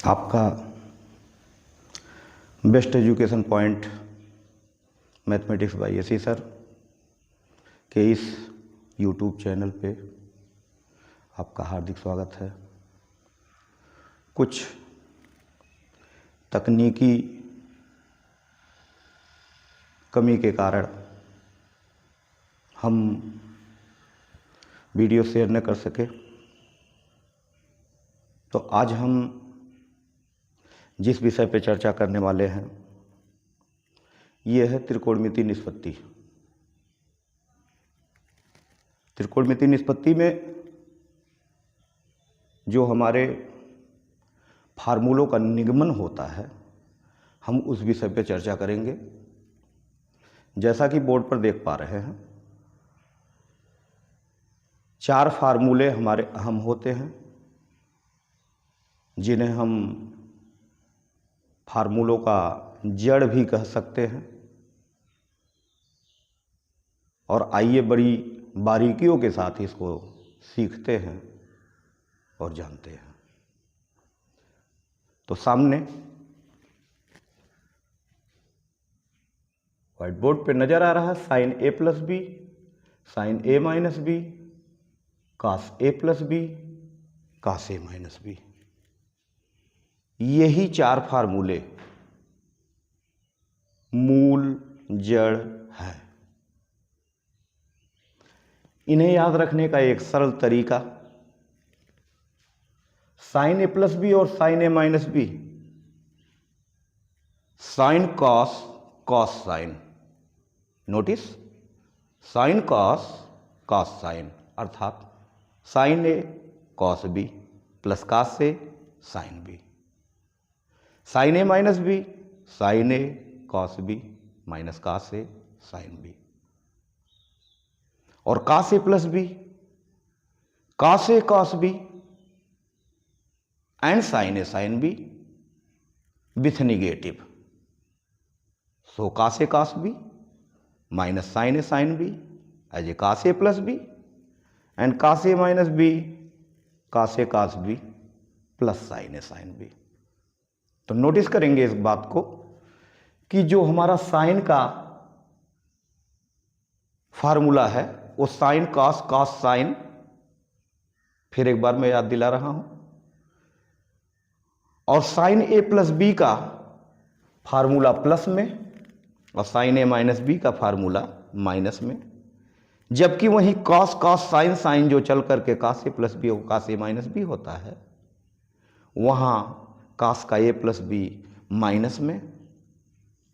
आपका best education point mathematics bye AC sir के इस यूट्यूब चैनल पे आपका हार्दिक स्वागत है। कुछ तकनीकी कमी के कारण हम वीडियो शेयर न कर सके, तो आज हम जिस विषय पे चर्चा करने वाले हैं ये है त्रिकोणमितीय निष्पत्ति। त्रिकोणमितीय निष्पत्ति में जो हमारे फार्मूलों का निगमन होता है हम उस विषय पे चर्चा करेंगे। जैसा कि बोर्ड पर देख पा रहे हैं, 4 फार्मूले हमारे अहम होते हैं जिन्हें हम फार्मूलों का जड़ भी कह सकते हैं। और आइए बड़ी बारीकियों के साथ इसको सीखते हैं और जानते हैं। तो सामने व्हाइट बोर्ड पे नजर आ रहा है साइन ए प्लस बी, साइन ए माइनस बी, कास ए प्लस बी, कास ए माइनस बी। यही 4 फार्मूले मूल जड़ है। इन्हें याद रखने का एक सरल तरीका, साइन ए प्लस बी और साइन ए minus b, sine cos cos sine. Notice, sine cos cos sine अर्थात sine a cos B plus cos a sine b, sine A minus b sine a cos b minus cos a sine b, और cos A plus b cos A cos b and sine A sine b with negative. So cos A cos b minus sine A sine B as A cos A plus B and cos A minus B cos A cos B plus sine A sine B. तो notice करेंगे इस बात को कि जो हमारा sign का formula है वो साइन कॉस कॉस साइन, फिर एक बार मैं याद दिला रहा हूं, और साइन ए प्लस बी का फार्मूला प्लस में और साइन ए माइनस बी का फार्मूला माइनस में, जबकि वही कॉस कॉस साइन साइन जो चल करके कॉस ए प्लस बी और कॉस ए माइनस बी होता है, वहां कॉस का ए प्लस बी माइनस में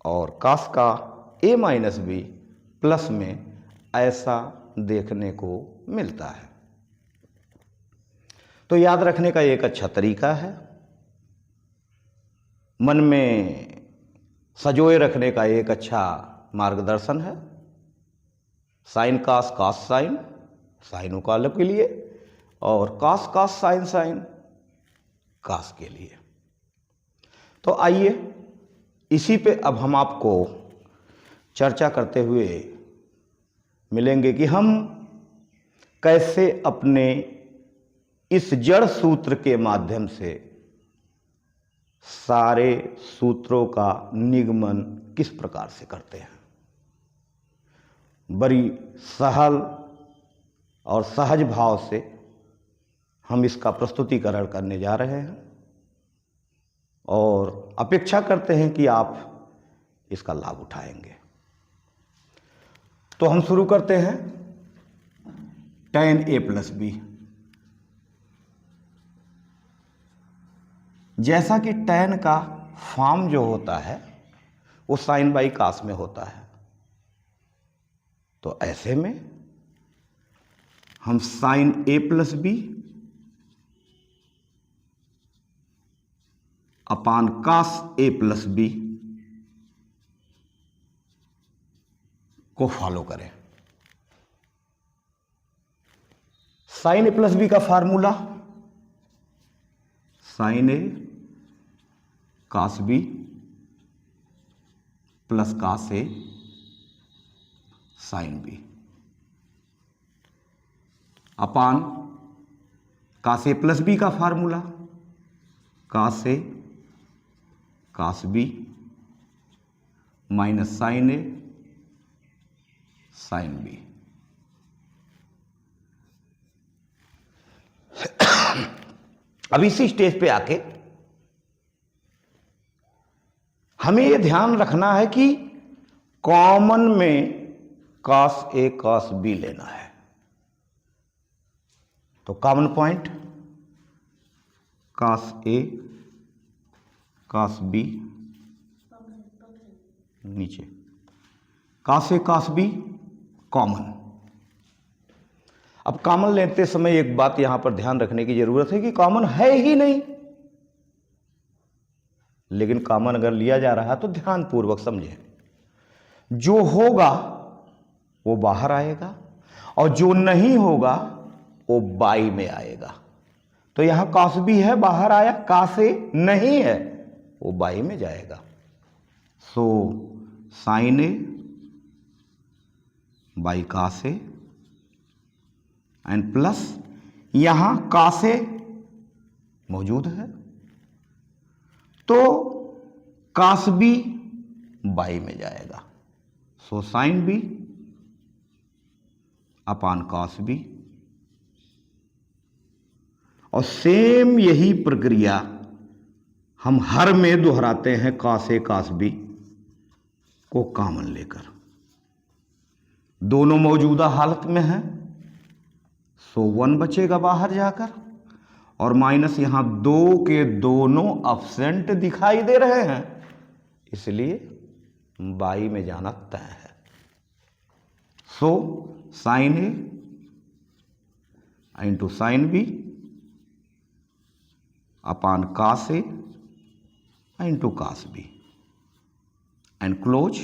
और कॉस का ए माइनस बी प्लस में, ऐसा देखने को मिलता है। तो याद रखने का एक अच्छा तरीका है, मन में सजोए रखने का एक अच्छा मार्गदर्शन है, साइन कॉस कॉस साइन साइनों कालों के लिए और cos cos sign sine cos के लिए। तो आइए इसी पे अब हम आपको चर्चा करते हुए मिलेंगे कि हम कैसे अपने इस जड़ सूत्र के माध्यम से सारे सूत्रों का निगमन किस प्रकार से करते हैं। बड़ी सरल और सहज भाव से हम इसका प्रस्तुतिकरण करने जा रहे हैं और अपेक्षा करते हैं कि आप इसका लाभ उठाएंगे। तो हम शुरू करते हैं tan a प्लस बी। जैसा कि tan का फॉर्म जो होता है वो साइन बाई कास में होता है, तो ऐसे में हम sine a plus B upon cos A plus B को फॉलो करें। साइन ए प्लस बी का फार्मूला साइन ए कास बी प्लस कास ए साइन बी अपान कास ए प्लस बी का formula cos A cos B minus sine A sine B. अब इसी stage पे आके हमें यह ध्यान रखना है कि कॉमन में कास ए कास बी लेना है। तो common point cos A cos B, नीचे कास ए कास बी कॉमन। अब कॉमन लेते समय एक बात यहां पर ध्यान रखने की जरूरत है कि कॉमन है ही नहीं, लेकिन कॉमन अगर लिया जा रहा है तो ध्यान पूर्वक समझें। जो होगा वो बाहर आएगा और जो नहीं होगा वो बाई में आएगा। तो यहां कास बी है, बाहर आया, कास ए नहीं है, वो बाई में जाएगा। So sine A by cos A and plus यहां कास ए मौजूद है तो कास बी बाई में जाएगा। So sign B upon cos B. और सेम यही प्रक्रिया हम हर में दोहराते हैं कास ए कास बी को कॉमन लेकर। दोनों मौजूदा हालत में हैं, सो 1 बचेगा बाहर जाकर, और माइनस यहां 2 के दोनों एब्सेंट दिखाई दे रहे हैं, इसलिए बाई में जाना तय है। So sine A into sine B upon cos A into cos B and close.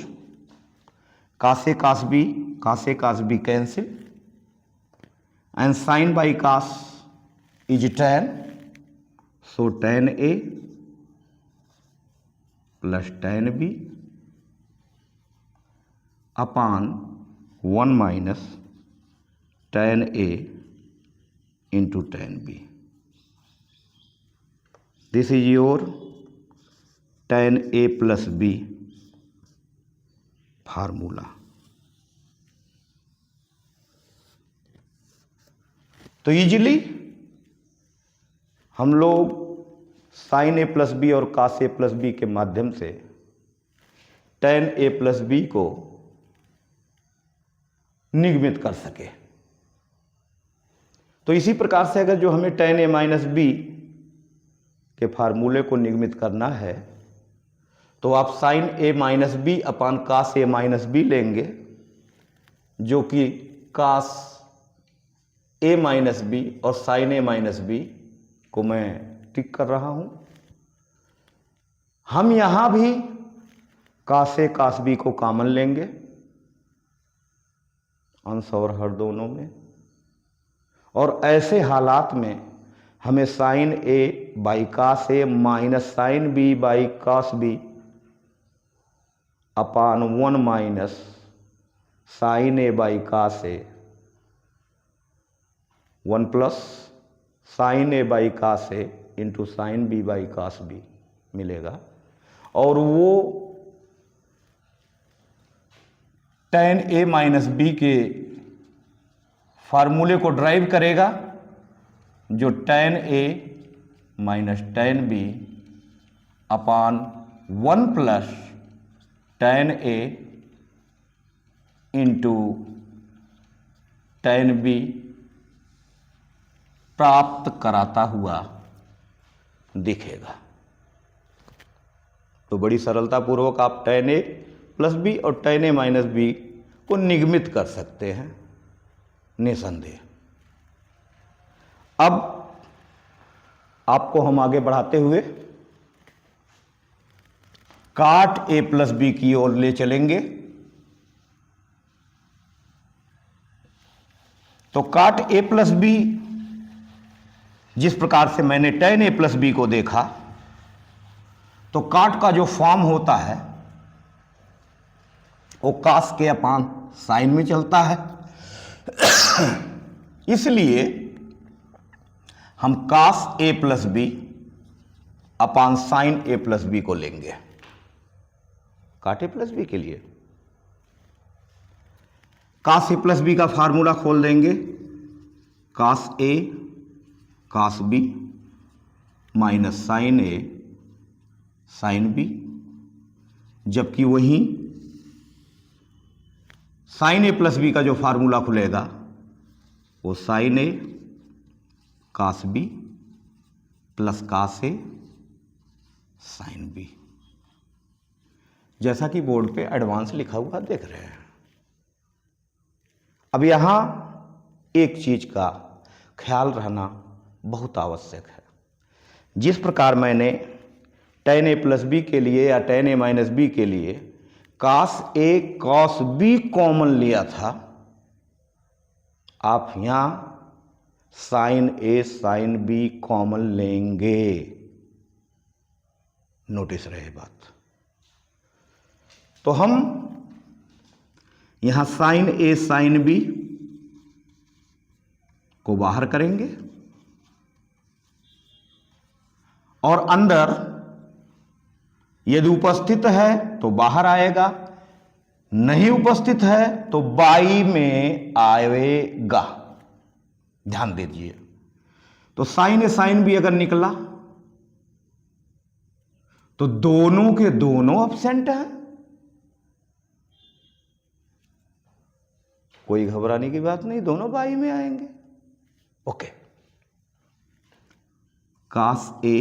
Cos A cos B cancel and sine by cos is tan, so tan A plus tan B upon 1 minus tan A into tan B. This is your tan A plus B formula. तो easily हम लोग sign ए plus b और कास ए plus B के माध्यम से tan A plus B को निगमित कर सके। तो इसी प्रकार से अगर जो हमें tan ए माइनस बी के फार्मूले को निगमित करना है तो आप साइन ए माइनस बी अपान कास ए माइनस बी लेंगे, जो कि कास ए माइनस बी और साइन ए माइनस बी को मैं टिक कर रहा हूं। हम यहां भी कास ए कास बी को कॉमन लेंगे अंश और हर दोनों में, और ऐसे हालात में हमें sine A by cos A minus sine B by cos B upon 1 minus sine A by cos A 1 plus sine A by cos A into sine B by cos B मिलेगा, और वो tan ए minus B के फार्मूले को drive करेगा, जो tan A minus tan B upon 1 plus tan A into tan B प्राप्त कराता हुआ दिखेगा। तो बड़ी सरलता पूर्वक आप tan ए प्लस बी और tan ए माइनस बी को निगमित कर सकते हैं निसंदेह। अब आपको हम आगे बढ़ाते हुए काट ए प्लस बी की ओर ले चलेंगे। तो काट ए प्लस बी, जिस प्रकार से मैंने tan ए प्लस बी को देखा, तो काट का जो फॉर्म होता है वो कास के अपान साइन में चलता है। इसलिए हम कास ए प्लस बी अपान साइन ए प्लस बी को लेंगे, काट ए प्लस बी के लिए। कास ए प्लस बी का फार्मूला खोल देंगे, कास A cos B minus sine A sine B, जबकि वहीं साइन ए प्लस बी का जो फार्मूला खुलेगा वो साइन ए कास बी प्लस कास ए साइन बी, जैसा कि बोर्ड पे एडवांस लिखा हुआ देख रहे हैं। अब यहां एक चीज का ख्याल रहना बहुत आवश्यक है। जिस प्रकार मैंने tan a प्लस बी के लिए या tan a माइनस बी के लिए cos a cos b common लिया था, आप यहां sin a sin b common लेंगे। नोटिस रहे बात। तो हम यहां sin a sin b को बाहर करेंगे और अंदर यदि उपस्थित है तो बाहर आएगा, नहीं उपस्थित है तो बाई में आएगा। ध्यान दीजिए। तो साइन ए साइन बी अगर निकला तो दोनों के दोनों एब्सेंट हैं। कोई घबराने की बात नहीं, दोनों बाई में आएंगे। Okay. Cos a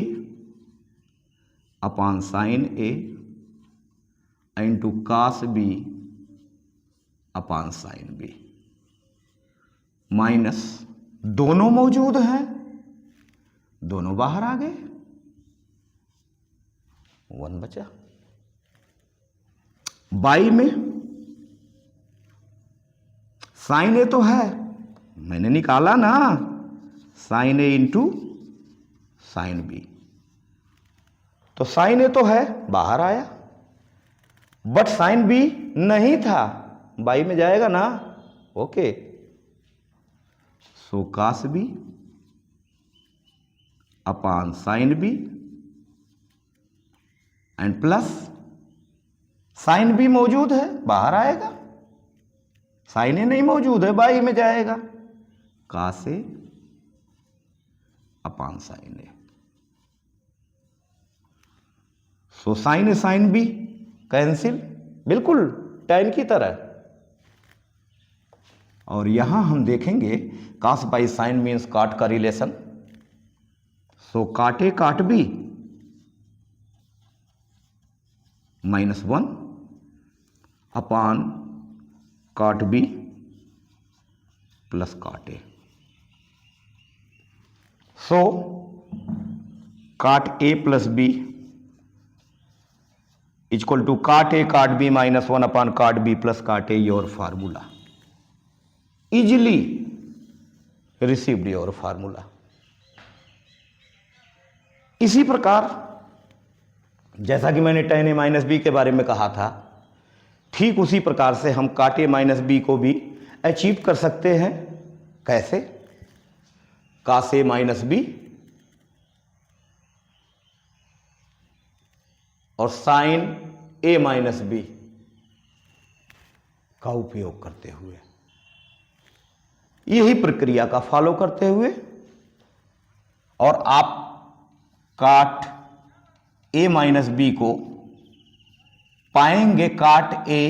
upon sine A into cos B upon sine b, minus दोनों मौजूद हैं, दोनों बाहर आ गए, 1 बचा। बाई में साइन ए तो है, मैंने निकाला ना, साइन ए इंटू साइन बी। तो साइन ए तो है, बाहर आया, बट साइन बी नहीं था, बाई में जाएगा ना। Okay. So cos B upon sine B and plus sine B मौजूद है, बाहर आएगा, साइन ए नहीं मौजूद है, बाई में जाएगा, कास a upon sine A. So sine A sine B cancel, बिल्कुल tan की तरह। और यहां हम देखेंगे कास बाई साइन मीन्स काट का रिलेशन। सो काट ए काट बी -1 अपान काट बी प्लस काट ए। सो काट ए प्लस बी इक्वल टू काट ए काट बी -1 अपान काट b plus cot a, your formula. Easily received your formula. इसी प्रकार जैसा कि मैंने tan a माइनस बी के बारे में कहा था, ठीक उसी प्रकार से हम काट ए माइनस बी को भी अचीव कर सकते हैं। कैसे? कास ए माइनस बी और साइन ए माइनस बी का उपयोग करते हुए, यही प्रक्रिया का फॉलो करते हुए, और आप काट ए माइनस बी को पाएंगे काट ए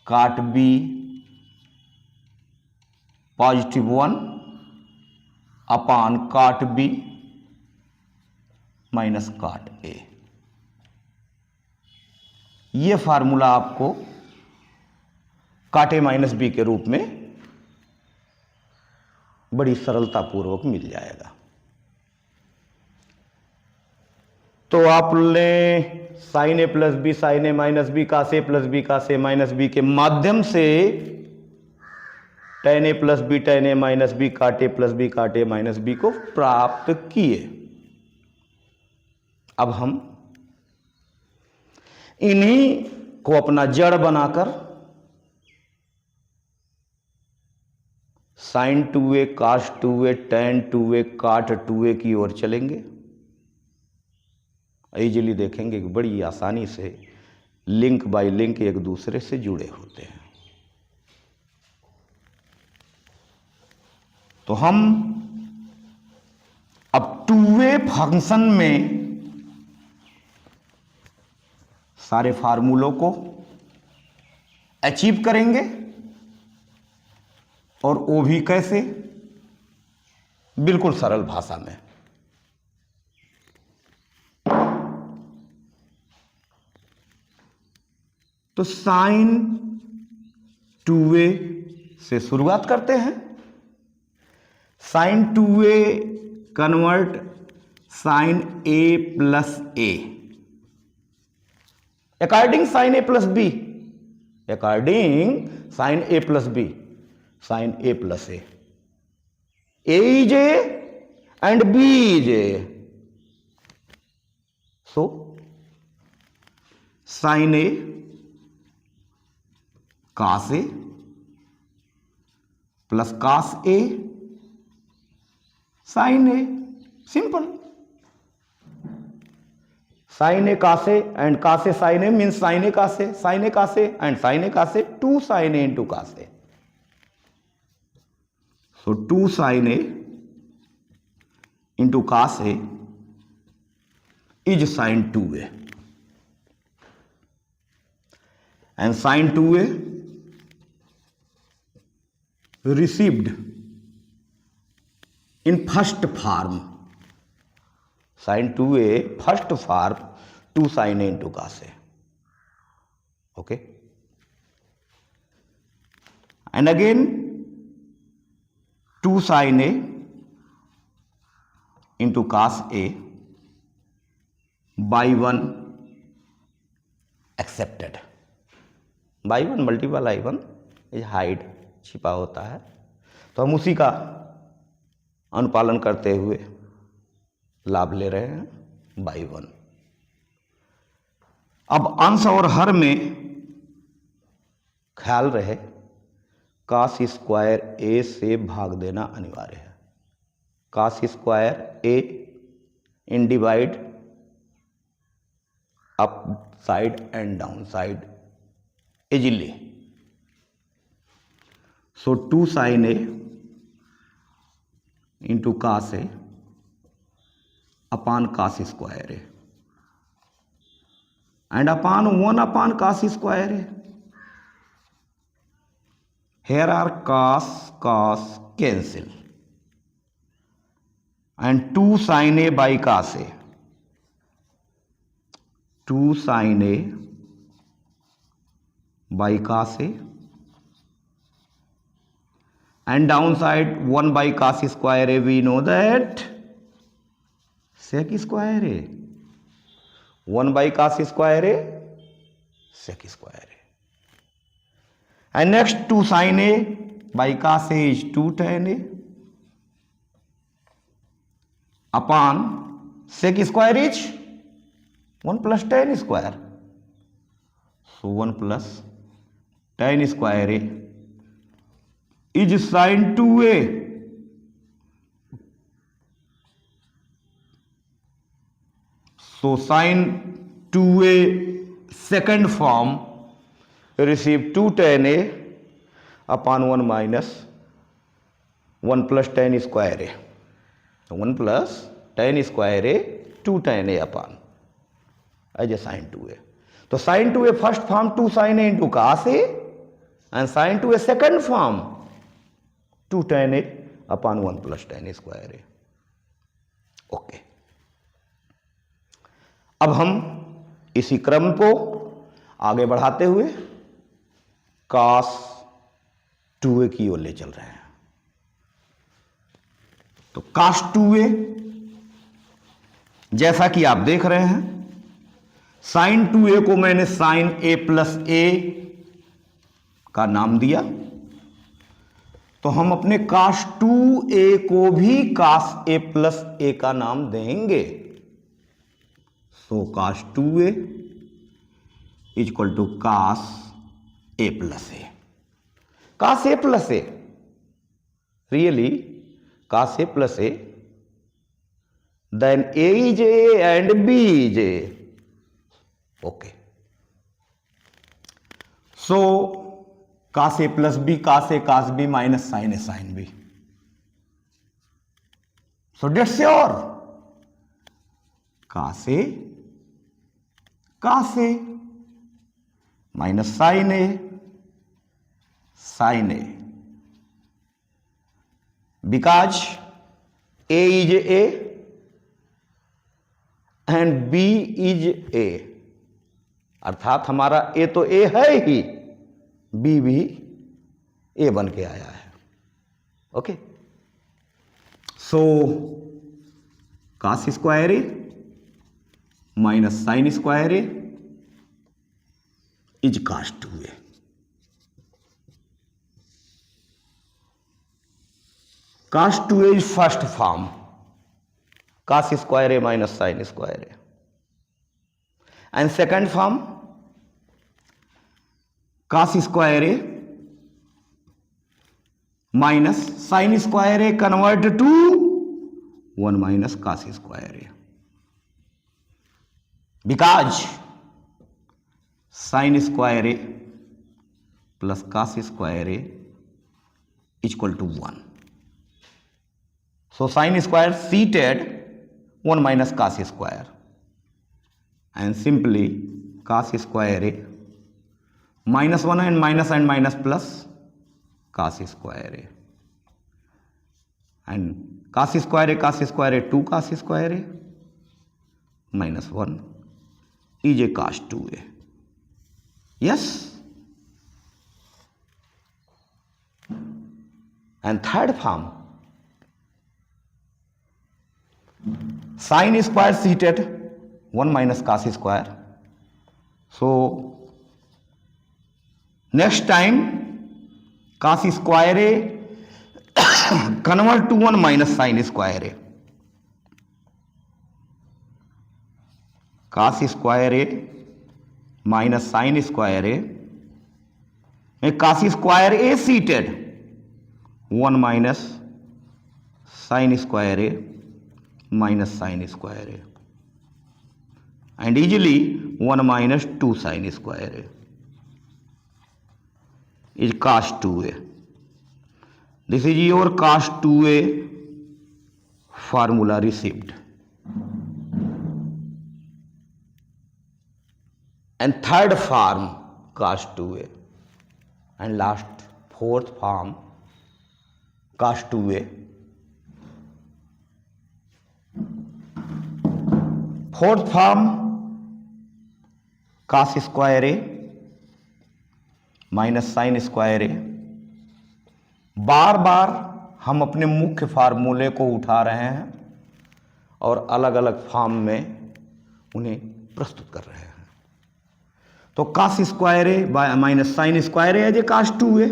काट बी +1 अपान काट बी माइनस काट ए। यह फार्मूला आपको काट ए माइनस बी के रूप में बड़ी सरलतापूर्वक मिल जाएगा। तो आपने साइन ए प्लस बी साइन ए माइनस बी कास ए प्लस बी कास ए माइनस बी के माध्यम से tan A plus B tan A minus B काट ए प्लस बी काट ए माइनस बी को प्राप्त किए। अब हम इन्हीं को अपना जड़ बनाकर sin 2a cos 2a tan 2a काट 2a की ओर चलेंगे। इजीली देखेंगे कि बड़ी आसानी से लिंक बाय लिंक एक दूसरे से जुड़े होते हैं। तो हम अब टू वे फंक्शन में सारे फार्मूलों को अचीव करेंगे, और वो भी कैसे, बिल्कुल सरल भाषा में। तो साइन टू वे से शुरुआत करते हैं। Sine two we convert sine A plus a according sine A plus b, according sine A plus b, sine A plus a is a and b is a. So sine A cos A plus cos A sine a, simple. Sine a cos a and cos a sine a means sine a cos a and sine a कासे, to sign A into कासे। सो to sign A into कासे is sine to A, and sign to A received in first form, sin 2a first form 2 sin a into cos a, okay, and again 2 sin a into cos a by 1 accepted, by 1 multiple I1 is hide, छिपा होता है। तो हम उसी का अनुपालन करते हुए लाभ ले रहे हैं बाई 1। अब अंश और हर में ख्याल रहे कास स्क्वायर ए से भाग देना अनिवार्य है। Cos square A in divide up side and down side easily. So 2 sin a into cos a upon cos square a and upon 1 upon cos square a. Here are cos cancel and 2 sin a by cos a, 2 sin a by cos a and downside 1 by cos square a, we know that sec square a, 1 by cos square a sec square a, and next 2 sin a by cos a is 2 tan a upon sec square is 1 plus tan square, so 1 plus tan square a is sin 2a, so sin 2a second form receive 2 tan a upon 1 minus 1 plus tan square a, so 1 plus tan square a 2 tan a upon as a sin 2a. तो sin 2a first form 2 sin a into cos a and sin 2a second form 2 tan a upon 1 plus tan square a, okay. अब हम इसी क्रम को आगे बढ़ाते हुए cos 2a की ओर ले चल रहे हैं। तो cos 2a जैसा कि आप देख रहे हैं, sin 2a को मैंने sin a प्लस a का नाम दिया, तो हम अपने cos 2a को भी cos a प्लस a का नाम देंगे। So cos 2a is equal to cos a plus a, cos a plus a, really cos a plus a then A is A and B is A. Okay. So cos A plus B, cos B minus sin A sin B. So that's your cos A minus sin A sin A, because A is A and B is A, अर्थात हमारा A तो A है ही, B भी A बन के आया है. Okay, so cos square A minus sine square A is cos 2A. cos 2A is first form, cos square A minus sin square A. And second form, cos square A minus sin square A converted to 1 minus cos square A. Because sin square A plus cos square A is equal to 1. So sin square seated 1 minus cos square, and simply cos square A minus 1 and minus plus cos square A, and cos square A 2 cos square A minus 1 is a cos 2A. Yes. And third form, sin square seated 1 minus cos square. So next time cos square A convert to 1 minus sin square A. Cos square A minus sin square A में cos square A seated 1 minus sin square A minus sin square A, and easily 1 minus 2 sin square A is cos 2A. This is your cos 2A formula received. And third form cos 2A, and last fourth form cos 2A. Fourth form cos square A minus sine square A. बार बार हम अपने मुख्य फार्मूले को उठा रहे हैं और अलग अलग फॉर्म में उन्हें प्रस्तुत कर रहे हैं. तो cos square A minus sine square A as A cos 2A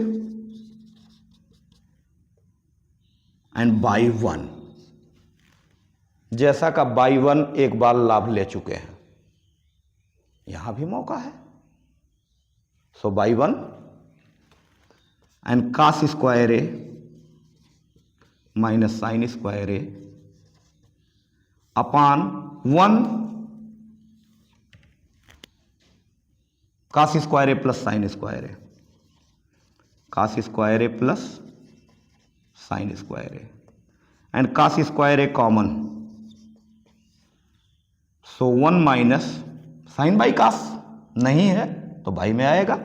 and by 1, जैसा का बाई 1 एक बार लाभ ले चुके हैं, यहां भी मौका है. So by 1 and cos square A minus sine square A upon 1 cos square A plus sine square A, cos square A plus sine square A, and cos square A common. So 1 minus sine by cos नहीं है तो by में आएगा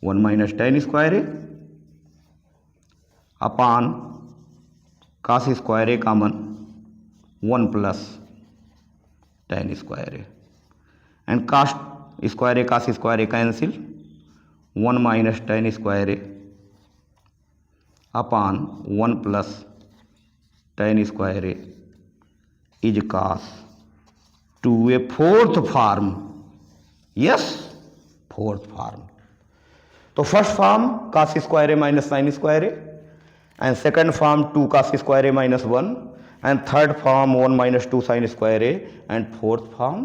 1 minus tan square A upon cos square A common 1 plus tan square A, and cos square A cos square A cancel 1 minus tan square A upon 1 plus tan square A is cos 2A. Fourth form. Yes, fourth form. तो first form cos square A minus sine square A, and second form 2 cos square A minus 1, and third form 1 minus 2 sine square A, and fourth form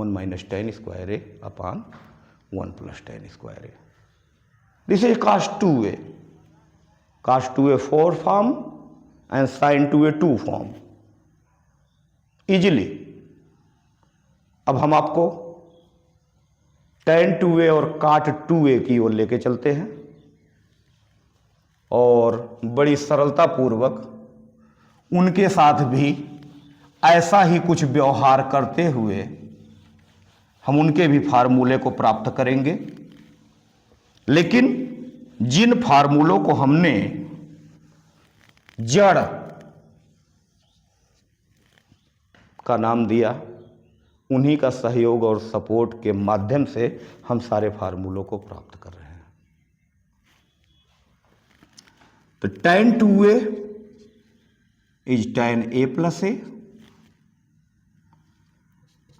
1 minus tan square A upon 1 plus tan square A. This is cos 2A. cos 2A fourth form and sin 2a 2 form easily. अब हम आपको tan 2a और cot 2a की ओर लेके चलते हैं और बड़ी सरलता पूर्वक उनके साथ भी ऐसा ही कुछ व्यवहार करते हुए हम उनके भी फार्मूले को प्राप्त करेंगे। लेकिन जिन फार्मूलों को हमने जड़ का नाम दिया, उन्हीं का सहयोग और सपोर्ट के माध्यम से हम सारे फार्मूलों को प्राप्त कर रहे हैं। तो tan 2a is tan a plus a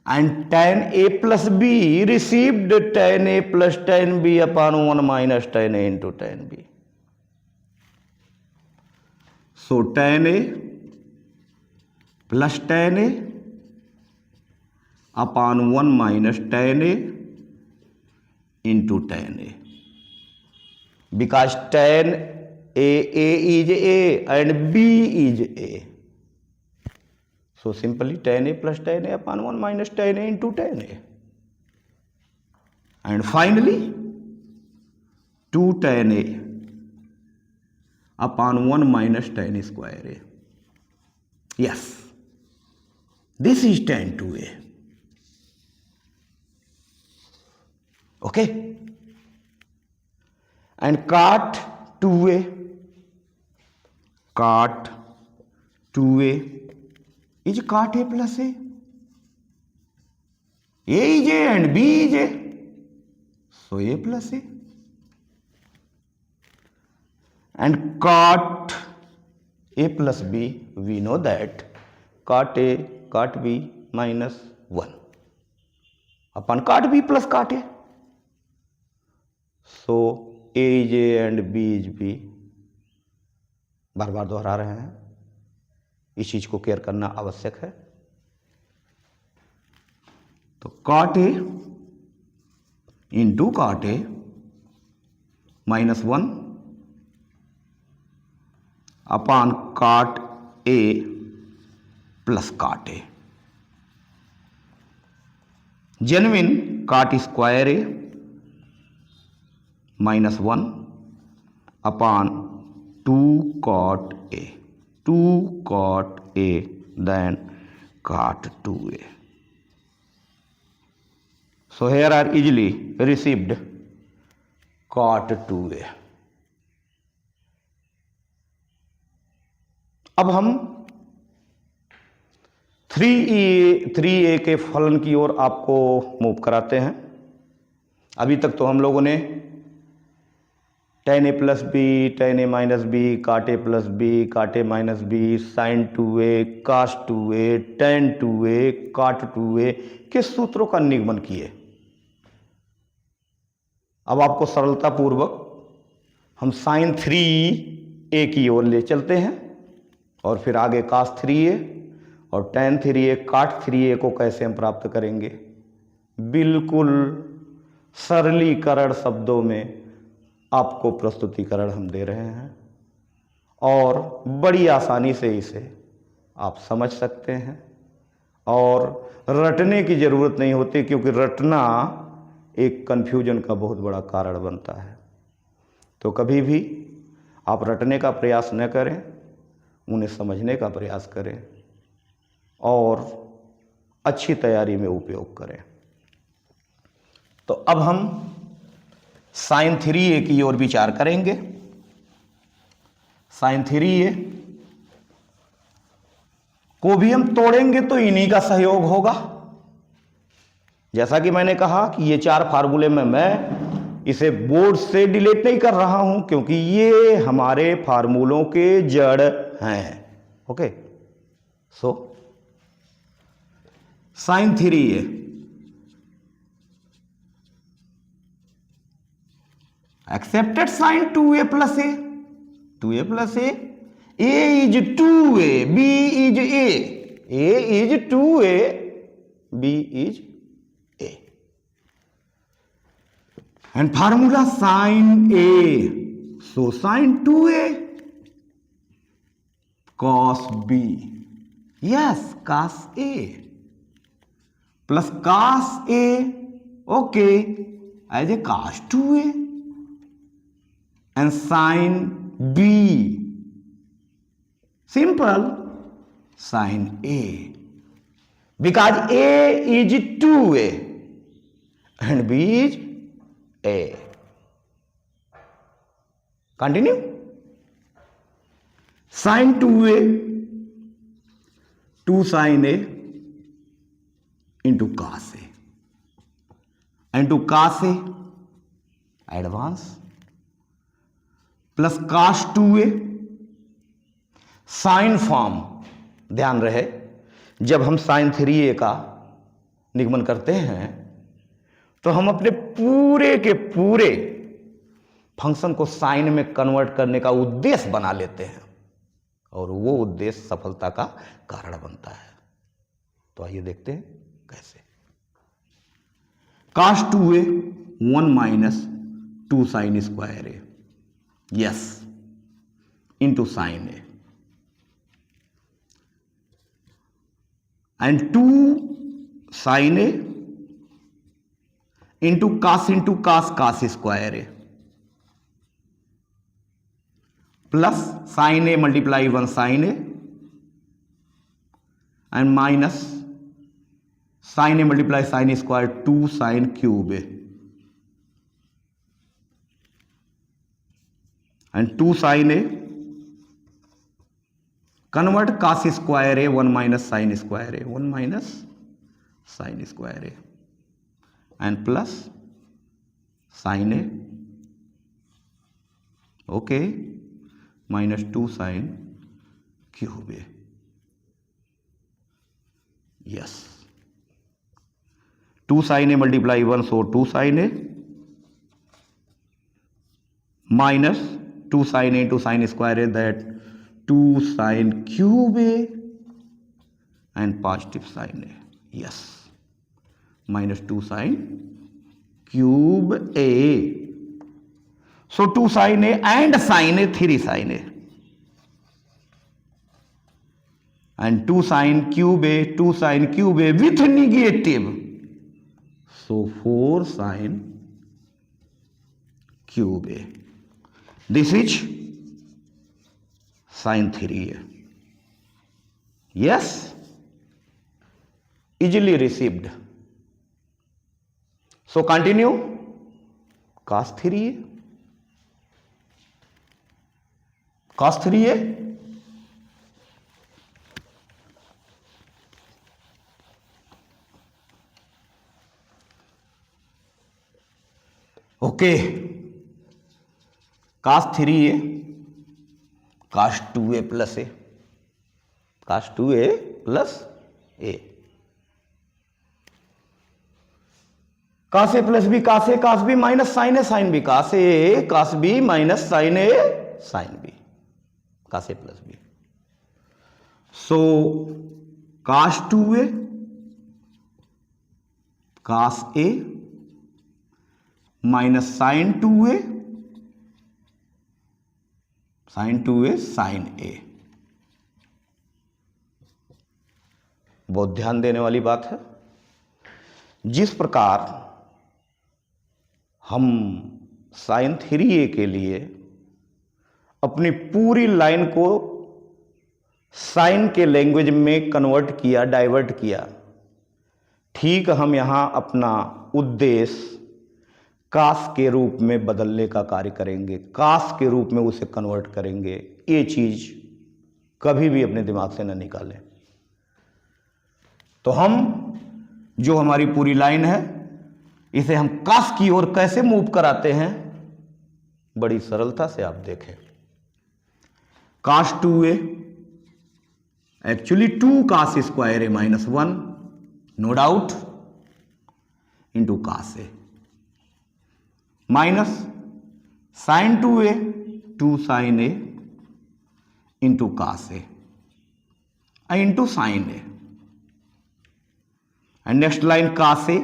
and tan a plus b received tan a plus tan b upon 1 minus tan a into tan b. So tan a plus tan a upon 1 minus tan a into tan a, because tan a is a and b is a. So simply tan a plus tan a upon 1 minus tan a into tan a. And finally 2 tan a upon 1 minus tan square a. Yes, this is tan 2a. Okay? And cot 2a is cot a plus a. A is a and b is a. So a plus a. And cot a plus b, we know that cot a cot b minus 1 upon cot b plus cot a. So a is a and b is b. बार बार दोहरा रहे हैं, इस चीज को care करना आवश्यक है। तो cot a into cot a minus 1 upon cot a plus cot a, genuine cot square a minus 1 upon 2 cot a, 2 cot a then cot 2a. So here are easily received cot 2a. अब हम 3a के फलन की ओर आपको move कराते हैं। अभी तक तो हम लोगों ने tan a plus B, tan a minus B, cot a plus B, cot a minus B, sin 2a, cos 2a, tan 2a, cot 2a के सूत्रों का निगमन किए। अब आपको सरलता पूर्वक हम sin 3a की ओर ले चलते हैं और फिर आगे cos 3a और tan 3a, cot 3a को कैसे हम प्राप्त करेंगे, बिल्कुल सरलीकरण शब्दों में आपको प्रस्तुतिकरण हम दे रहे हैं और बड़ी आसानी से इसे आप समझ सकते हैं और रटने की ज़रूरत नहीं होती, क्योंकि रटना एक कन्फ्यूजन का बहुत बड़ा कारण बनता है। तो कभी भी आप रटने का प्रयास न करें, उन्हें समझने का प्रयास करें और अच्छी तैयारी में उपयोग करें। तो अब हम sin 3a की ओर विचार करेंगे। sin 3a को भी हम तोड़ेंगे तो इन्हीं का सहयोग होगा। जैसा कि मैंने कहा कि ये 4 फार्मूले में मैं इसे बोर्ड से डिलीट नहीं कर रहा हूं, क्योंकि ये हमारे फार्मूलों के जड़ हैं। Okay, so sin 3a accepted sin 2a plus a, 2a plus a is 2a, b is a is 2a, b is a, and formula sin a, so sin 2a cos B, yes cos A plus cos A, okay, as A cos 2a and sine B, simple sine A, because a is 2a and b is a. Continue. Sin 2a, 2 sin a into cos a, into cos a advance plus cos 2a sine form, ध्यान रहे जब हम sign 3a का निगमन करते हैं तो हम अपने पूरे के पूरे फंक्शन को साइन में कन्वर्ट करने का उद्देश्य बना लेते हैं और वो उद्देश्य सफलता का कारण बनता है। तो आइए देखते हैं कैसे। cos 2a 1 minus 2 sine square A, yes, into sine A and 2 sin a into cos square a plus sin a multiply 1 sin a and minus sin a multiply sin square 2 sin cube a and 2 sin a convert cos square a 1 minus sin square a, 1 minus sin square a and plus sin a, okay, minus 2 sin cube a, yes, 2 sin a multiply 1 so 2 sin a minus 2 sin a into sin square a, that 2 sin cube a and positive sin a, yes, minus 2 sin cube a, so 2 sin a and sin a 3 sin a and 2 sin cube a, 2 sin cube a with negative, so 4 sin cube a, this is sin 3a, yes, easily received. So continue, cos 3a, cos 3a okay, cos 3a cos 2a plus a, cos 2a plus a, cos a plus b cos a, cos b minus sin a sin b, cos a cos b minus sin a sin b, cos a plus b, so cos 2a cos a minus sin 2a sin 2a sin a, बहुत ध्यान देने वाली बात है। जिस प्रकार हम sin 3a के लिए अपनी पूरी लाइन को साइन के लैंग्वेज में कन्वर्ट किया, डाइवर्ट किया, ठीक हम यहां अपना उद्देश्य कास के रूप में बदलने का कार्य करेंगे, कास के रूप में उसे कन्वर्ट करेंगे। ये चीज कभी भी अपने दिमाग से न निकालें। तो हम जो हमारी पूरी लाइन है इसे हम कास की ओर कैसे मूव कराते हैं, बड़ी सरलता से आप देखें। Cos 2a actually 2 cos square A minus 1, no doubt, into cos A minus sine 2a 2 sine A into cos A into sine A and next line cos A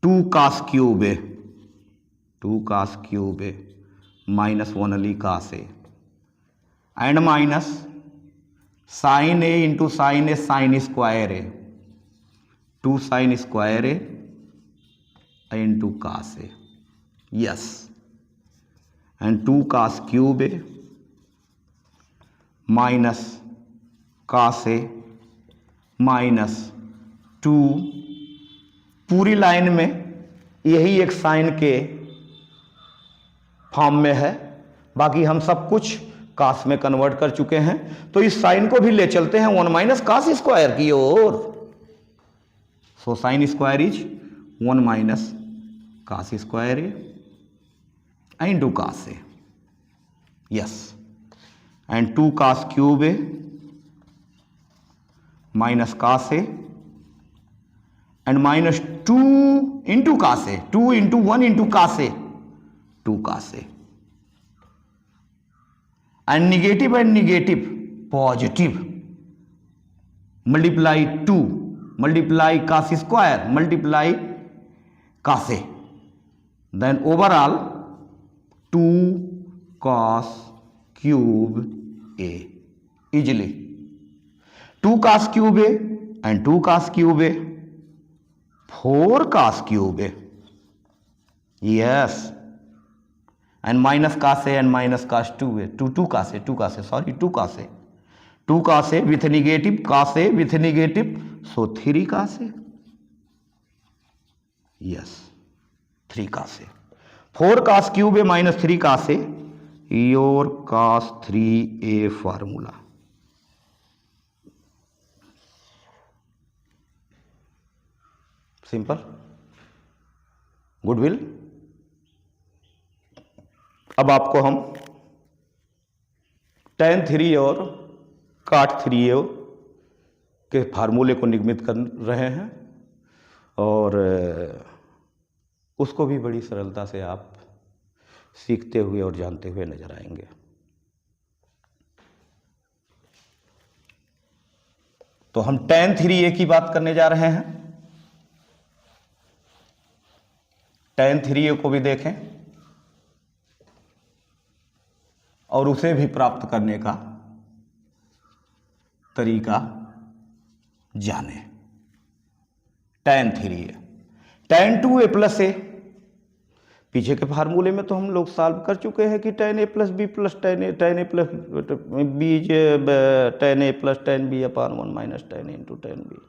2 cos cube A 2 cos cube A minus 1 अली cos A and minus sine A into sine A, sine square A, 2 sine square A into cos A, yes, and 2 cos cube A minus cos A minus 2, पूरी line में यही एक sign के form में है, बाकी हम सब कुछ कास में कन्वर्ट कर चुके हैं, तो इस साइन को भी ले चलते हैं 1 माइनस कास स्क्वायर की ओर। So sine square is 1 minus cos square A into cos A, yes, and 2 cos cube A minus cos A and minus 2 into cos A, 2 into 1 into cos A, 2 cos A, and negative positive, multiply 2, multiply cos square, multiply cos A, then overall 2 cos cube A, easily 2 cos cube A and 2 cos cube A, 4 cos cube A, yes, and minus cos A and minus cos 2 A, 2 cos A, 2 cos A, sorry 2 cos A, 2 cos A with negative, cos A with negative, so 3 cos A, yes, 3 cos A, 4 cos cube A minus 3 cos A, your cos 3a formula. Simple, goodwill. अब आपको हम tan 3a और cot 3a के फार्मूले को निगमित कर रहे हैं, और उसको भी बड़ी सरलता से आप सीखते हुए और जानते हुए नजर आएंगे। तो हम tan 3a की बात करने जा रहे हैं। tan 3a को भी देखें और उसे भी प्राप्त करने का तरीका जाने। tan 3a, tan 2a plus ए, पीछे के फार्मूले में तो हम लोग सॉल्व कर चुके हैं कि tan a plus B plus tan a plus B tan a plus tan b upon 1 minus tan a into tan b,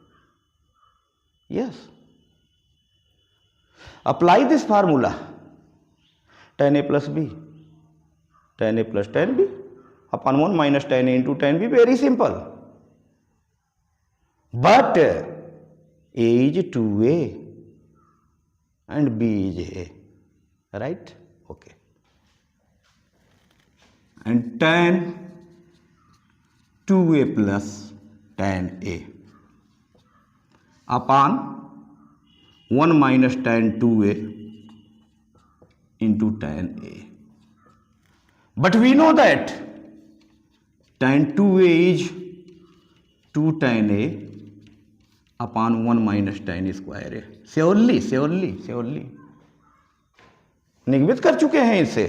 yes, apply this formula, tan a plus b, tan a plus tan b upon 1 minus tan a into tan b, very simple, but a is 2a and b is a, right? Okay, and tan 2a plus tan a upon 1 minus tan 2a into tan a, but we know that tan 2a is 2 tan a upon 1 minus tan square a, surely निगमित कर चुके हैं इसे।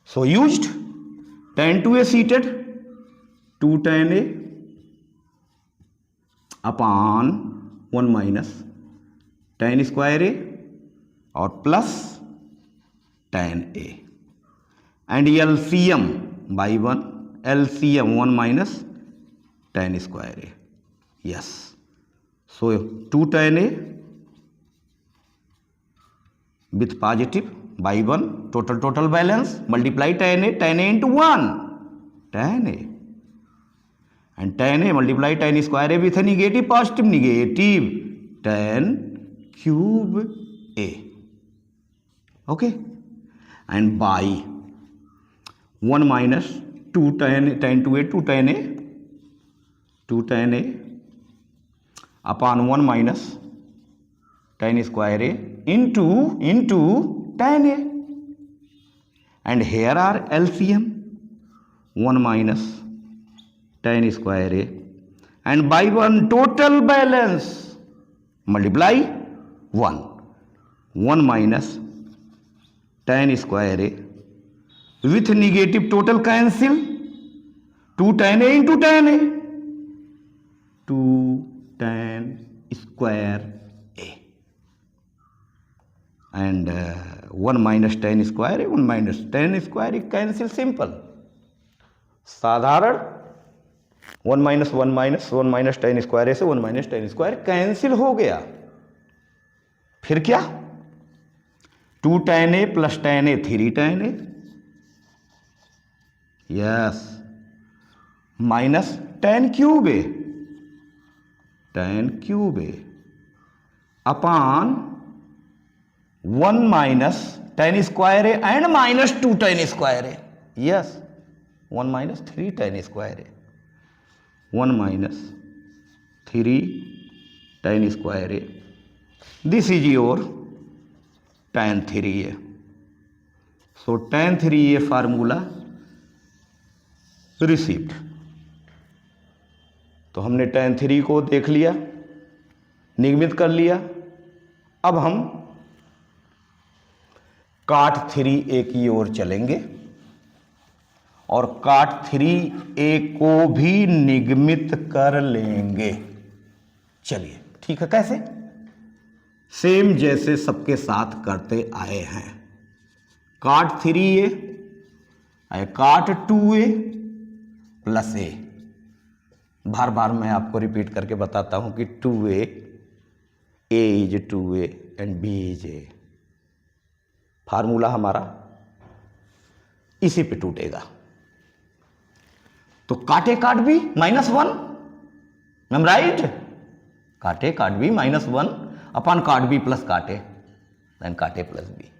So used tan 2a सीटेड 2 tan a upon 1 minus tan square A और plus tan a, and LCM by 1, LCM 1 minus tan square A, yes, so 2 tan a with positive by 1, total balance, multiply tan a into 1 tan a, and tan a multiply tan square a with a negative tan cube a, okay, and by 1 minus 2 tan 2a 2 tan a upon 1 minus tan square a into tan a, and here are LCM 1 minus tan square a, and by 1 total balance multiply 1 minus tan square a with negative total cancel 2 tan a into tan a, 2 tan square a, and 1 minus tan square a, 1 minus tan square a cancel simple साधारण 1 minus 1 minus 1 minus tan square A से 1 minus tan square cancel हो गया। फिर क्या 2 tan a plus tan a 3 tan a, yes, minus tan cube a, tan cube a upon 1 minus tan square A and minus 2 tan square A, yes, 1 minus 3 tan square A, 1 minus 3 tan square A, this is your tan 3a। So tan 3a formula received. तो हमने tan 3 को देख लिया, निगमित कर लिया। अब हम cot 3a की ओर चलेंगे और cot 3a को भी निगमित कर लेंगे। चलिए, ठीक है, कैसे? सेम जैसे सबके साथ करते आए हैं। cot 3a cot 2a plus a, बार बार मैं आपको रिपीट करके बताता हूं कि 2a, a is 2a and b is a। Formula हमारा इसी पे टूटेगा। तो काटे काट भी -1, मैम राइट, काटे काट भी -1 अपॉन काट बी प्लस काटे, देन काटे प्लस बी।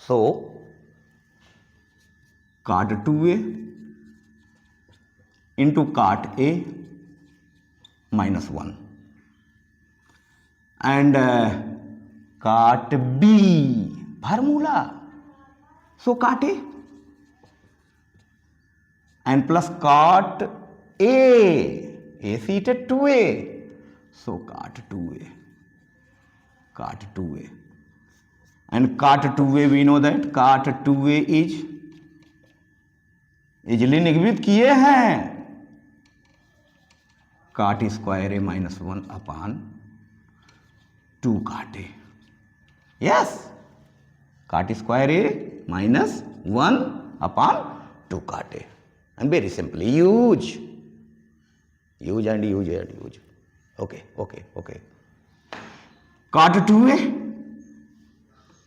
सो काट 2a इंटू काट a -1 एंड काट b फार्मूला, सो काटे एंड प्लस काट a सीटेड 2a, सो काट 2a, काट 2a and cot 2a we know that cot 2a is easily निगमित किए हैं cot square A -1 upon 2 cot a, yes, cot square A -1 upon 2 cot a, and very simply use and use, okay cot 2a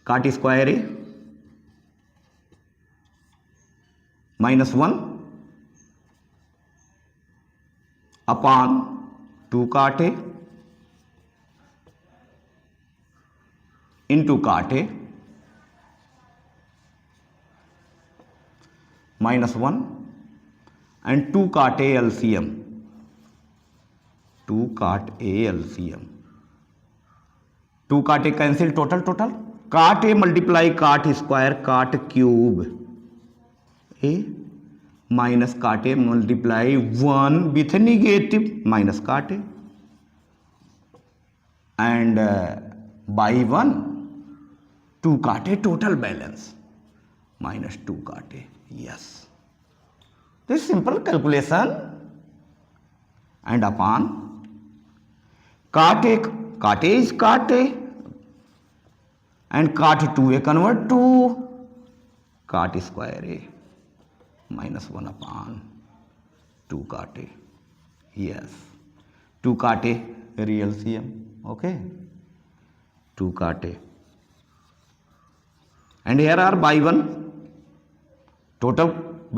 cot square A -1 upon 2 cot a into cot a -1 and 2 cot a LCM, 2 cot a LCM, 2 cot a cancel, total cot a multiply cot square cot cube a minus cot a multiply 1 with negative minus cot a and by 1 2 cot a total balance -2 cot a, yes, this simple calculation and upon cot a is cot a and cot 2a convert to cot square a -1 upon 2 cot a, yes, 2 cot a real CM, okay, 2 cot a and here are by 1 total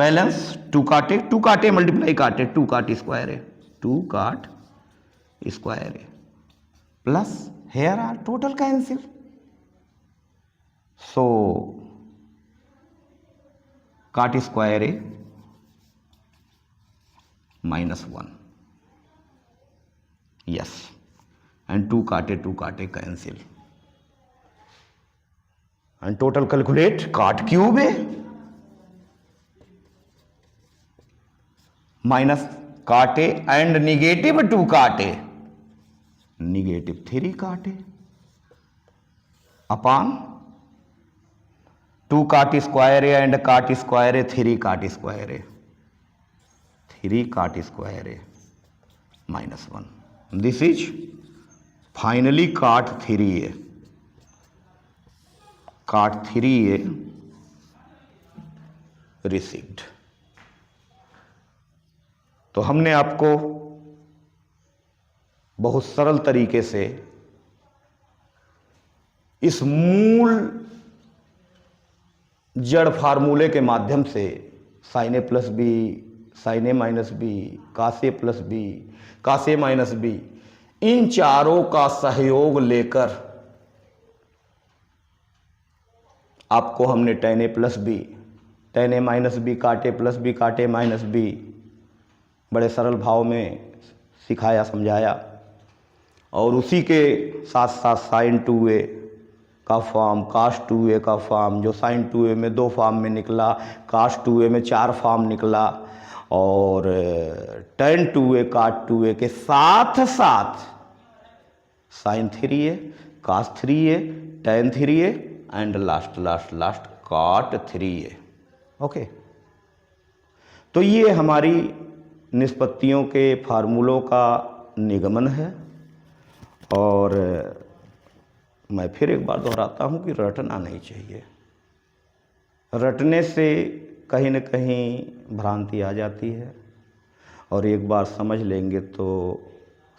balance 2 cot a multiply cot a 2 cot square a, 2 cot square a plus here are total cancel, so cot square a -1, yes, and 2 cot a cancel and total calculate cot cube a minus cot a and negative 2 cot a negative 3 cot a upon 2 cot square a and cot square a 3 cot square a 3 cot square a minus 1. This is finally cot 3a. cot 3a received. तो हमने आपको बहुत सरल तरीके से इस मूल जड़ फार्मूले के माध्यम से साइन ए प्लस बी, साइन ए माइनस बी, कास ए प्लस बी, कास ए माइनस बी, इन चारों का सहयोग लेकर आपको हमने टेन ए प्लस बी, टेन ए माइनस बी, काट ए प्लस बी, काट ए माइनस बी बड़े सरल भाव में सिखाया, समझाया। और उसी के साथ साथ साइन 2a का फॉर्म, कास 2a का फॉर्म, जो साइन 2a में 2 फॉर्म में निकला, कास 2a में 4 फॉर्म निकला, और टेन 2a काट 2a के साथ साथ sine 3a, cos 3a, tan 3a and last cot 3a। Okay, तो ये हमारी निष्पत्तियों के फार्मूलों का निगमन है। और मैं फिर एक बार दोहराता हूँ कि रटना नहीं चाहिए। रटने से कहीं न कहीं भ्रांति आ जाती है, और एक बार समझ लेंगे तो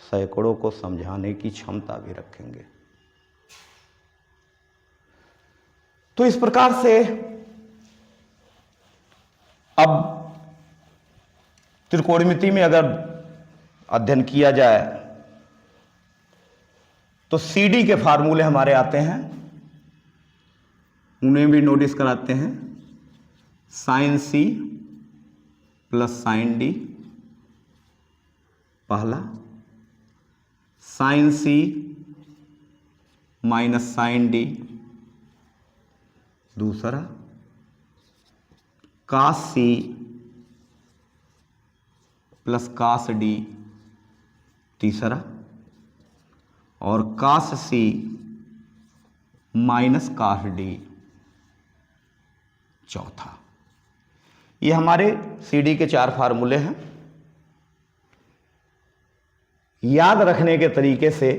सैकड़ों को समझाने की क्षमता भी रखेंगे। तो इस प्रकार से अब त्रिकोणमिति में अगर अध्ययन किया जाए तो सीडी के फार्मूले हमारे आते हैं, उन्हें भी नोटिस कराते हैं। Sine C plus sine D पहला, sine C minus sine D दूसरा, cos C plus cos D तीसरा, और कास सी माइनस कास डी चौथा। ये हमारे सीडी के 4 फार्मूले हैं। याद रखने के तरीके से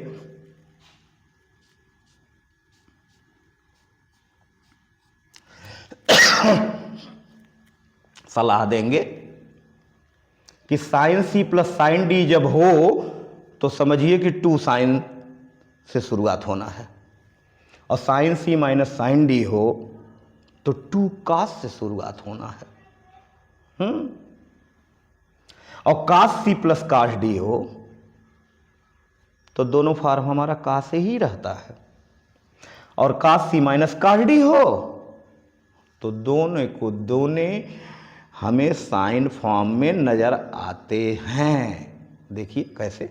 सलाह देंगे कि sine C plus sine D जब हो तो समझिए कि 2 साइन से शुरुआत होना है, और sine C minus sine D हो तो 2 कास से शुरुआत होना है। और कास सी प्लस कास डी हो तो दोनों फॉर्म हमारा कास से ही रहता है, और कास सी माइनस कास डी हो तो दोनों को दोने हमें साइन फॉर्म में नजर आते हैं। देखिए कैसे,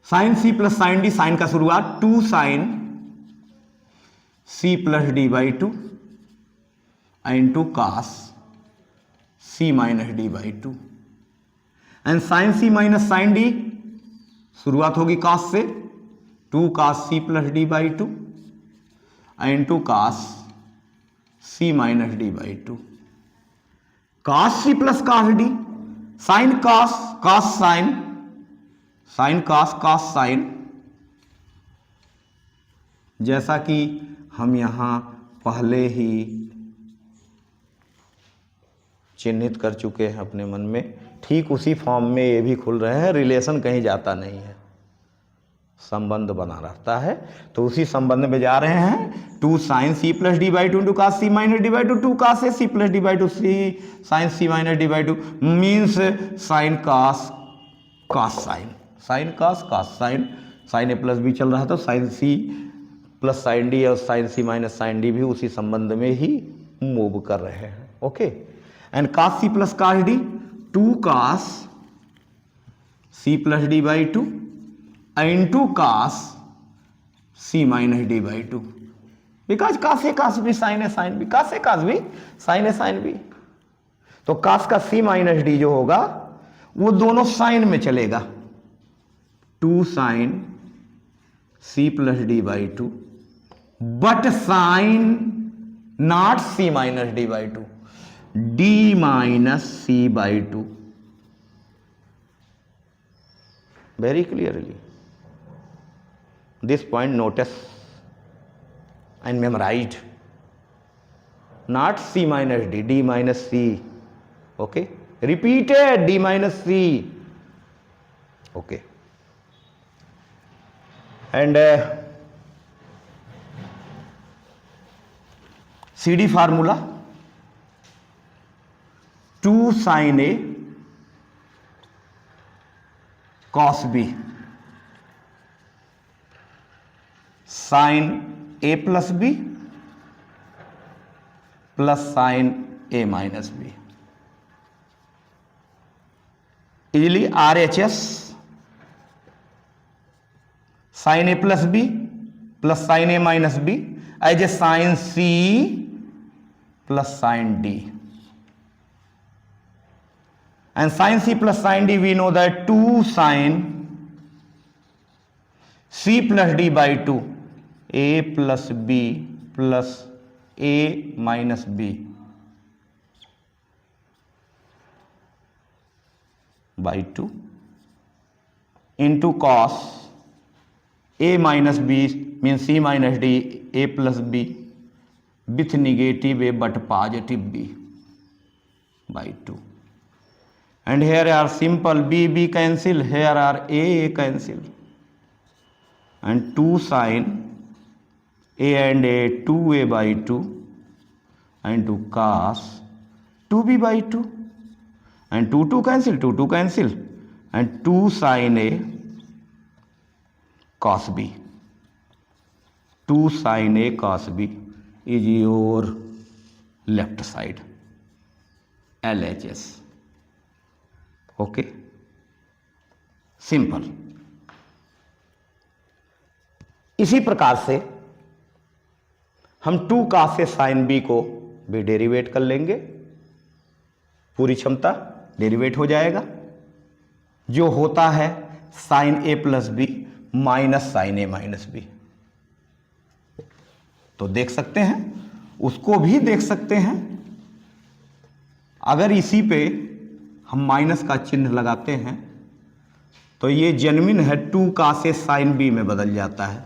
sine C plus sine D, sine का शुरुआत 2 sine C plus D by 2 into cos C minus D by 2, and sine C minus sine D शुरुआत होगी कास से, 2 cos C plus D by 2 into cos C minus D by 2, cos C plus cos D, sine cos, cos sine, sine cos, cos sine, जैसा कि हम यहां पहले ही चिन्हित कर चुके हैं अपने मन में, ठीक उसी फॉर्म में ये भी खुल रहे हैं। रिलेशन कहीं जाता नहीं है, संबंध बना रहता है। तो उसी संबंध में जा रहे हैं। 2 sine C plus D by 2 into cos C minus D by 2, 2 cos A C plus D by 2 C sine C minus D by 2 means sine cos cos sine, sine cos cos sine, sine A plus B चल रहा था, sine C plus sine D और sine C minus sine D भी उसी संबंध में ही move कर रहे हैं। Okay, and cos C plus cos D, 2 cos C plus D by 2 into cos C minus D by 2, because cos A cos B sine A sine B, cos A cos B sine A sine B. तो cos का सी minus D जो होगा वो दोनों sign में चलेगा, 2 sine C plus D by 2 but sine not C minus D by 2, D minus C by two. Very clearly this point notice and memorized, not c minus d, d minus c, okay, repeated d minus c, okay, and cd formula 2 sin a cos b sin a plus b plus sine A minus B, easily R H S sine A plus B plus sine A minus B as A sine C plus sine D, and sine C plus sine D we know that 2 sine C plus D by 2 A plus B plus a minus b by 2 into cos a minus b means c minus d a plus b with negative a but positive b by 2, and here are simple b cancel, here are a cancel, and 2 sin a and a 2a by 2 and 2 cos 2b by 2 and 2 cancel and 2 sin a cos b, 2 sin a cos b is your left side LHS, okay, simple. इसी प्रकार से हम 2 का से sine B को भी derivative कर लेंगे, पूरी क्षमता डेरिवेट हो जाएगा, जो होता है साइन ए प्लस बी माइनस साइन ए माइनस बी। तो देख सकते हैं, उसको भी देख सकते हैं। अगर इसी पे हम माइनस का चिन्ह लगाते हैं तो ये जेन्युइन है, 2 का से साइन बी में बदल जाता है,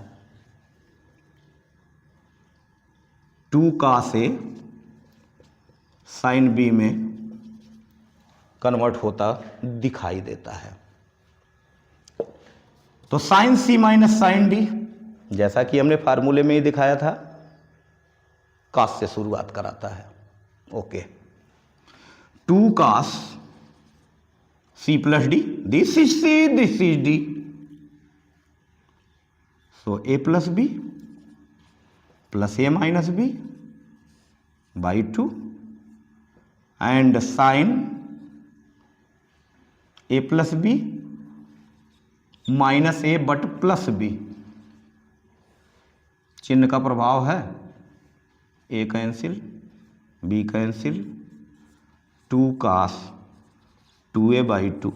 2 का से साइन बी में कन्वर्ट होता दिखाई देता है। तो sign C minus sine D, जैसा कि हमने फार्मूले में ही दिखाया था, कास से शुरुआत कराता है, okay. 2 cos C plus D, this is C, this is D, so A plus B plus A minus B by 2 and sine A plus B minus A but plus B, चिन्ह का प्रभाव है, A cancel B cancel, 2 cos 2a by 2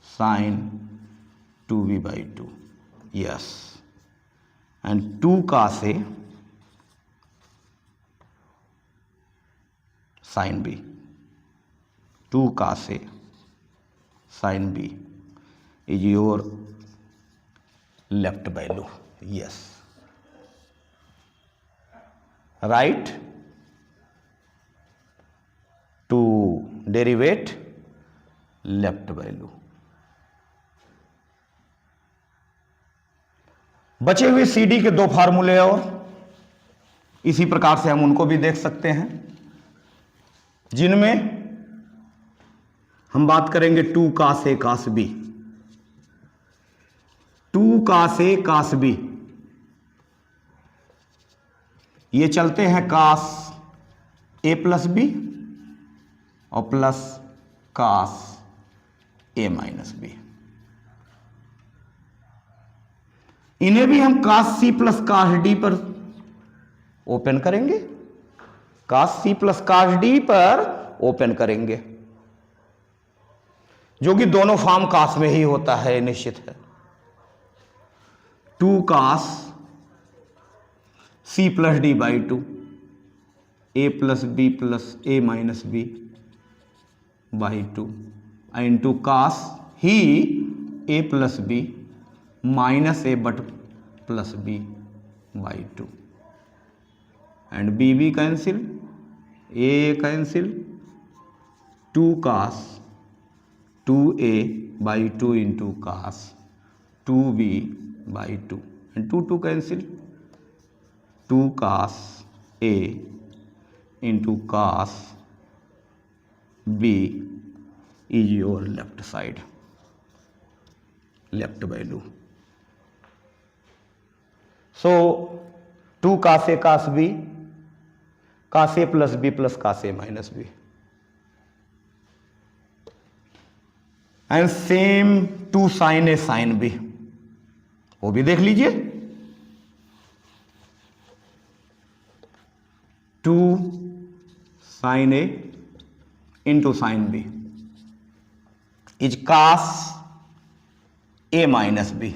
sine 2b by 2, yes, and 2 का से sine B, 2 का से sine B is your left value, yes, right, to derivate left value. बचे हुए CD के 2 फार्मूले और इसी प्रकार से हम उनको भी देख सकते हैं, जिनमें हम बात करेंगे 2 का से कास बी, 2 का से कास बी, ये चलते हैं कास ए प्लस बी और प्लस कास ए माइनस बी, इन्हें भी हम कास सी प्लस कास डी पर ओपन करेंगे, कास सी प्लस कास डी पर ओपन करेंगे, जो कि दोनों फॉर्म कास में ही होता है, निश्चित है। 2 cos C plus D by 2 A plus B plus A minus B by 2 into cos ही A plus B minus A but plus B by 2 and B B cancel, A cancel, 2 cos 2a by 2 into cos 2b by 2 and 2 cancel, 2 cos a into cos b is your left side, left value. So 2 cos a cos b, cos a plus b plus cos a minus b and same 2 sine A sine b, वो भी देख लीजिए. 2 sine A into sine B is cos A minus b,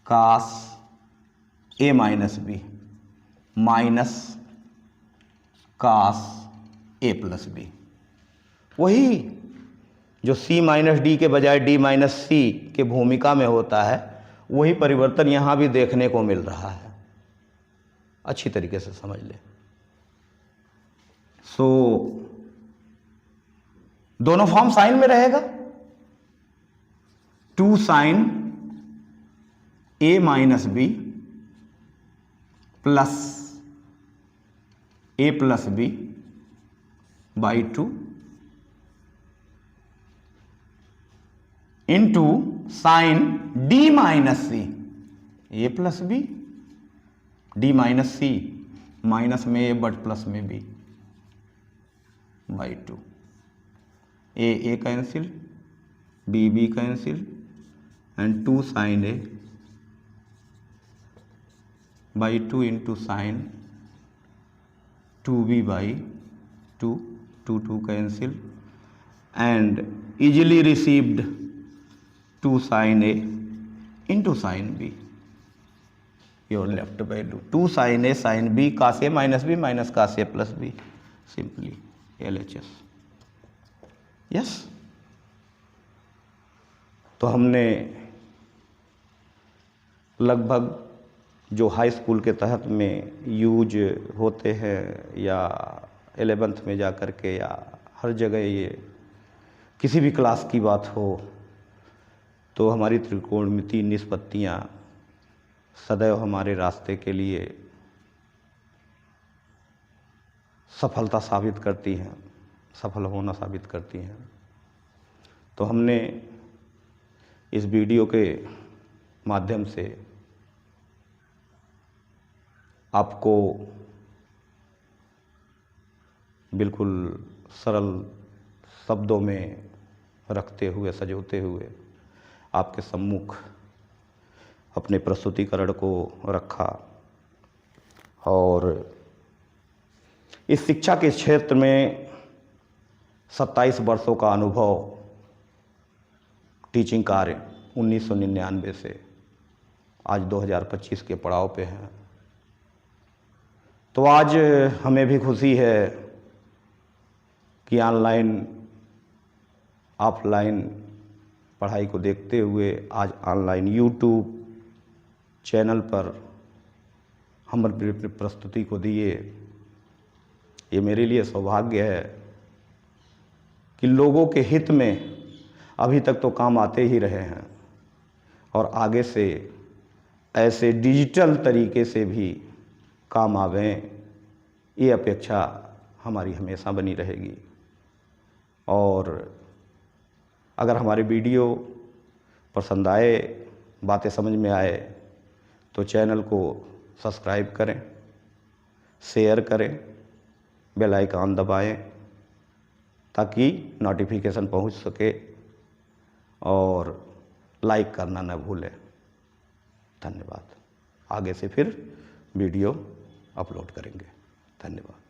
cos A minus B minus cos A plus b. वही जो c minus D के बजाय d minus सी के भूमिका में होता है, वही परिवर्तन यहां भी देखने को मिल रहा है. अच्छी तरीके से समझ ले. सो दोनों फॉर्म साइन में रहेगा. 2 sine A minus b plus a plus B by 2 into sine d minus c a plus b, d minus c minus में ए बट प्लस में b by 2. A cancel, B cancel and 2 sine A by 2 into sine 2b by 2, 2 cancel and easily received 2 sine A into sine b, your left value. 2 sine A sine B cos A minus B minus cos A plus B, simply LHS. Yes. तो हमने लगभग जो high school के तहत में use होते हैं या 11th में जा कर के या हर जगह ये किसी भी क्लास की बात हो तो हमारी त्रिकोणमितीय निष्पत्तियाँ सदैव हमारे रास्ते के लिए सफलता साबित करती हैं, सफल होना साबित करती हैं. तो हमने इस वीडियो के माध्यम से आपको बिल्कुल सरल शब्दों में रखते हुए, सजोते हुए आपके सम्मुख अपने प्रस्तुतिकरण को रखा. और इस शिक्षा के क्षेत्र में 27 वर्षों का अनुभव, टीचिंग कार्य 1999 से आज 2025 के पड़ाव पे हैं. तो आज हमें भी खुशी है कि ऑनलाइन ऑफलाइन पढ़ाई को देखते हुए आज ऑनलाइन यूट्यूब चैनल पर हम अपनी प्रस्तुति को दिए. ये मेरे लिए सौभाग्य है कि लोगों के हित में अभी तक तो काम आते ही रहे हैं और आगे से ऐसे डिजिटल तरीके से भी काम आवें, ये अपेक्षा हमारी हमेशा बनी रहेगी. और अगर हमारे वीडियो पसंद आए, बातें समझ में आए तो चैनल को सब्सक्राइब करें, शेयर करें, बेल आइकन दबाएं ताकि नोटिफिकेशन पहुंच सके और लाइक करना न भूलें. धन्यवाद. आगे से फिर वीडियो अपलोड करेंगे. धन्यवाद.